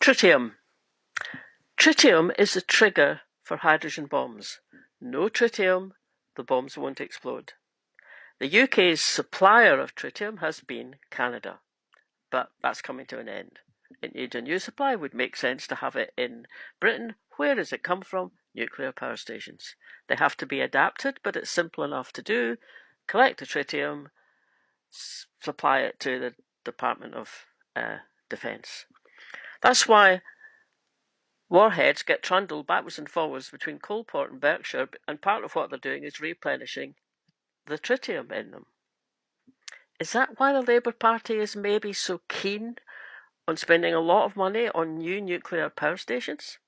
Tritium. Tritium is the trigger for hydrogen bombs. No tritium, the bombs won't explode. The UK's supplier of tritium has been Canada, but that's coming to an end. It needs a new supply. Would make sense to have it in Britain. Where does it come from? Nuclear power stations. They have to be adapted, but it's simple enough to do. Collect the tritium, supply it to the Department of Defence. That's why warheads get trundled backwards and forwards between Coalport and Berkshire, and part of what they're doing is replenishing the tritium in them. Is that why the Labour Party is maybe so keen on spending a lot of money on new nuclear power stations?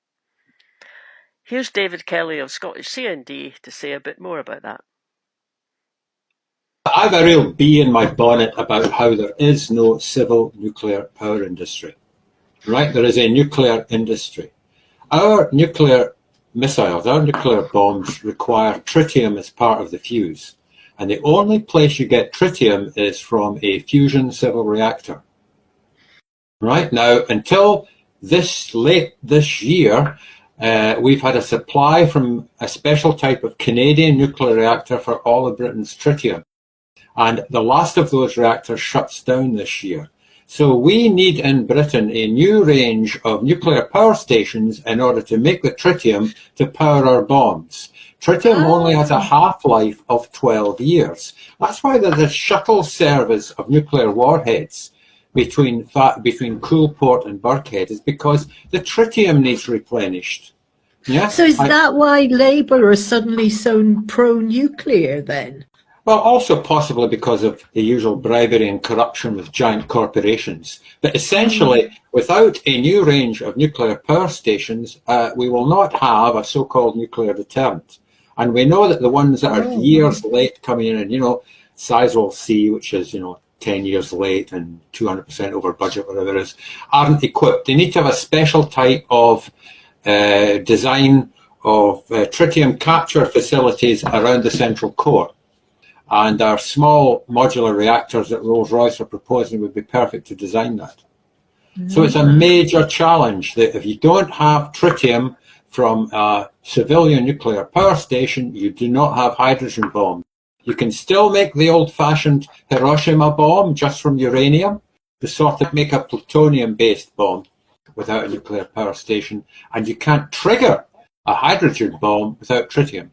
Here's David Kelly of Scottish CND to say a bit more about that. I have a real bee in my bonnet about how there is no civil nuclear power industry. Right? There is a nuclear industry. Our nuclear missiles, our nuclear bombs require tritium as part of the fuse. And the only place you get tritium is from a fusion civil reactor. Right? Now, until late this year, we've had a supply from a special type of Canadian nuclear reactor for all of Britain's tritium. And the last of those reactors shuts down this year. So we need in Britain a new range of nuclear power stations in order to make the tritium to power our bombs. Tritium only has a half-life of 12 years. That's why there's a shuttle service of nuclear warheads between Coalport and Birkhead, is because the tritium needs replenished. Yeah? So is that why Labour are suddenly so pro-nuclear then? Well, also possibly because of the usual bribery and corruption with giant corporations. But essentially, without a new range of nuclear power stations, we will not have a so-called nuclear deterrent. And we know that the ones that are years late coming in, and, Sizewell C, which is, 10 years late and 200% over budget, whatever it is, aren't equipped. They need to have a special type of design of tritium capture facilities around the central core. And our small modular reactors that Rolls-Royce are proposing would be perfect to design that. So it's a major challenge that if you don't have tritium from a civilian nuclear power station, you do not have hydrogen bomb. You can still make the old-fashioned Hiroshima bomb just from uranium, to sort of make a plutonium-based bomb without a nuclear power station, and you can't trigger a hydrogen bomb without tritium.